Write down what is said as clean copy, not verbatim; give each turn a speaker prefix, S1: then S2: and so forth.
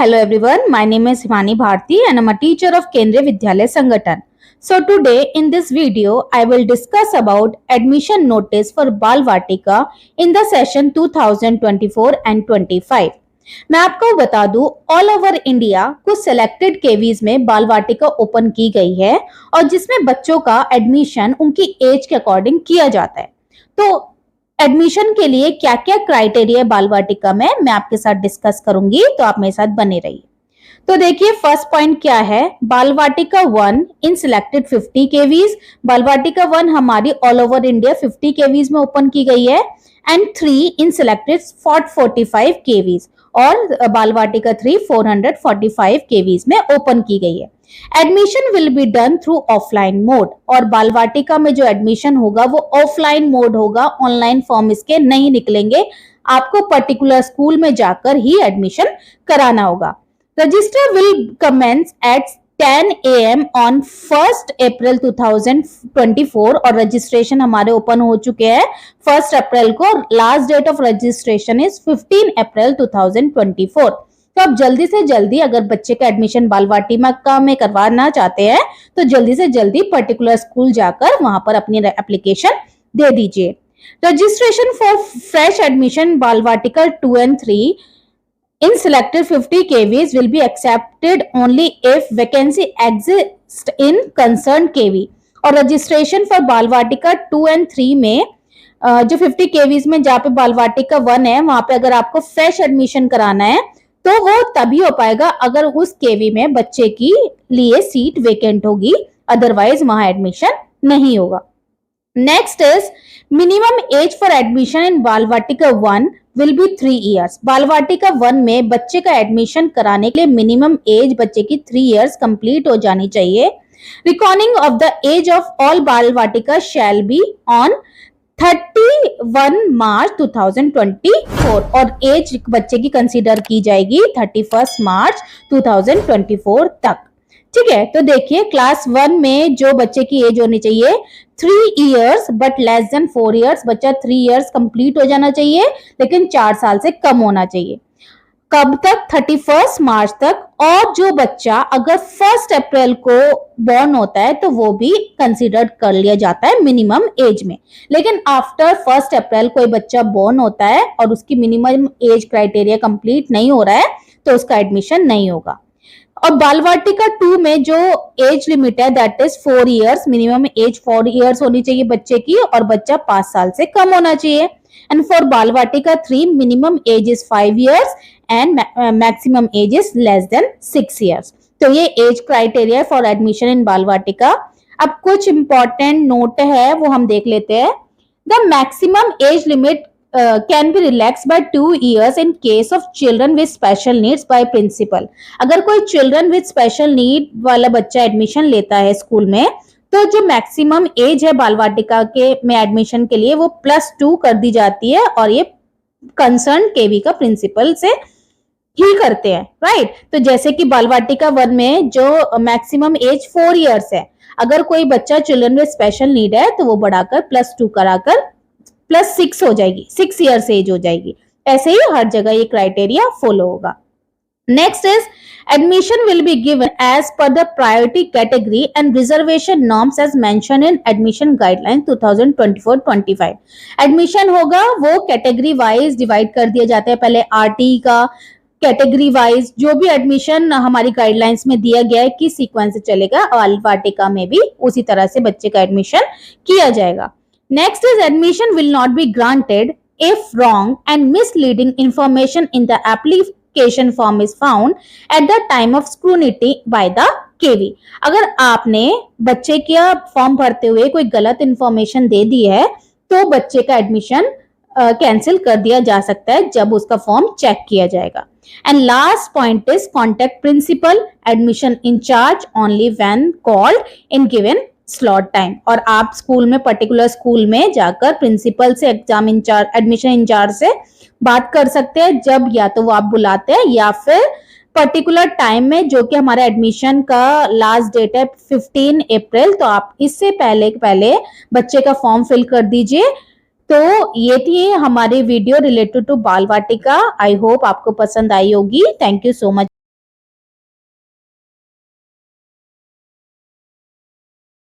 S1: Hello everyone, my name is Himani Bharti and I'm a teacher of Kendriya Vidyalaya Sangathan. So today in this video, I will discuss about admission notice for Bal Vatika in the session 2024 and 25. मैं आपको बता दूं, all over India कुछ selected KVs में बाल वाटिका open की गई है और जिसमें बच्चों का एडमिशन उनकी एज के अकॉर्डिंग किया जाता है। तो एडमिशन के लिए क्या क्या क्राइटेरिया बाल वाटिका में मैं आपके साथ डिस्कस करूंगी, तो आप मेरे साथ बने रहिए। तो देखिए फर्स्ट पॉइंट क्या है, बाल वाटिका 1 इन सिलेक्टेड 50 केवीज। बाल वाटिका 1 हमारी ऑल ओवर इंडिया 50 केवीज में ओपन की गई है एंड 3 इन सिलेक्टेड 45 केवीज और बाल वाटिका 3 445 केवीज में ओपन की गई है। Admission will be done through offline mode और बाल वाटिका में जो एडमिशन होगा वो ऑफलाइन मोड होगा, ऑनलाइन फॉर्म इसके नहीं निकलेंगे। आपको पर्टिकुलर स्कूल में जाकर ही एडमिशन कराना होगा। Register will commence at 10 AM on 1st April 2024 और रजिस्ट्रेशन हमारे ओपन हो चुके हैं 1st अप्रैल को। Last date of registration is 15 April 2024। तो आप जल्दी से जल्दी अगर बच्चे का एडमिशन बाल वाटिका में करवाना चाहते हैं तो जल्दी से जल्दी पर्टिकुलर स्कूल जाकर वहां पर अपनी एप्लीकेशन दे दीजिए। रजिस्ट्रेशन फॉर फ्रेश एडमिशन बाल वाटिका 2 and 3 in selected 50 KVs will be accepted only if vacancy exists in concerned KV। और रजिस्ट्रेशन फॉर बाल वाटिका 2 and 3 में जो 50 KVs में जहाँ पे बाल वाटिका 1 है वहां पे अगर आपको फ्रेश एडमिशन कराना है तो वो तभी हो पाएगा अगर उस केवी में बच्चे की लिए सीट वेकेंट होगी, अदरवाइज वहां एडमिशन नहीं होगा। Next is minimum age for admission in बाल वाटिका 1 विल बी 3 years। बाल वाटिका 1 में बच्चे का एडमिशन कराने के लिए मिनिमम एज बच्चे की 3 years कंप्लीट हो जानी चाहिए। Recording of the age of all Bal Vatika shall be on 31 मार्च 2024 और एज बच्चे की कंसीडर की जाएगी 31 मार्च 2024 तक। ठीक है, तो देखिए क्लास 1 में जो बच्चे की एज होनी चाहिए 3 years but less than 4 years। बच्चा 3 years कंप्लीट हो जाना चाहिए लेकिन 4 साल से कम होना चाहिए। कब तक? 31 मार्च तक। और जो बच्चा अगर 1 अप्रैल को बॉर्न होता है तो वो भी कंसीडर कर लिया जाता है मिनिमम एज में। लेकिन आफ्टर 1 अप्रैल कोई बच्चा बॉर्न होता है और उसकी मिनिमम एज क्राइटेरिया कंप्लीट नहीं हो रहा है तो उसका एडमिशन नहीं होगा। और बाल वाटिका 2 में जो एज लिमिट है that is 4 years। Minimum age 4 years होनी चाहिए बच्चे की और बच्चा 5 साल से कम होना चाहिए। एंड फॉर बाल वाटिका 3 minimum age is 5 years and maximum age is less than 6 years। तो ये age criteria for admission in बाल वाटिका। अब कुछ इंपॉर्टेंट नोट है वो हम देख लेते हैं। The maximum age limit can be relaxed by 2 years in case of children with special needs by principal। अगर कोई children with special need वाला बच्चा एडमिशन लेता है स्कूल में तो जो मैक्सिमम एज है बाल वाटिका के में एडमिशन के लिए वो +2 कर दी जाती है और ये कंसर्न केवी का प्रिंसिपल से ही करते हैं, राइट। तो जैसे कि बाल वाटिका 1 में जो मैक्सिमम एज 4 years है, अगर कोई बच्चा चिल्ड्रन विद स्पेशल नीड है तो वो बढ़ाकर +2 कराकर +6 हो जाएगी, 6 years एज हो जाएगी। ऐसे ही हर जगह ये क्राइटेरिया फॉलो होगा। Next is admission will be given as per the priority category and reservation norms as mentioned in admission guidelines 2024-25। Admission होगा वो कैटेगरी वाइज डिवाइड कर दिया जाता है। पहले आरटी का कैटेगरी वाइज जो भी एडमिशन हमारी गाइडलाइंस में दिया गया है कि सीक्वेंस से चलेगा, बाल वाटिका में भी उसी तरह से बच्चे का एडमिशन किया जाएगा। Next is admission will not be granted if wrong and misleading information in the application form is found at the time of scrutiny by the KV। अगर आपने बच्चे का फॉर्म भरते हुए कोई गलत इंफॉर्मेशन दे दी है तो बच्चे का एडमिशन कैंसिल कर दिया जा सकता है जब उसका फॉर्म चेक किया जाएगा। And last point is contact principal admission incharge only when called in given slot time. और आप स्कूल में पर्टिकुलर स्कूल में जाकर प्रिंसिपल से एग्जाम इंचार्ज एडमिशन इंचार्ज से बात कर सकते हैं जब या तो वो आप बुलाते हैं या फिर पर्टिकुलर टाइम में, जो कि हमारा एडमिशन का लास्ट डेट है 15 अप्रैल। तो आप इससे पहले बच्चे का फॉर्म फिल कर दीजिए। तो ये थी हमारी वीडियो रिलेटेड टू बाल वाटिका। आई होप आपको पसंद आई होगी। Thank you so much.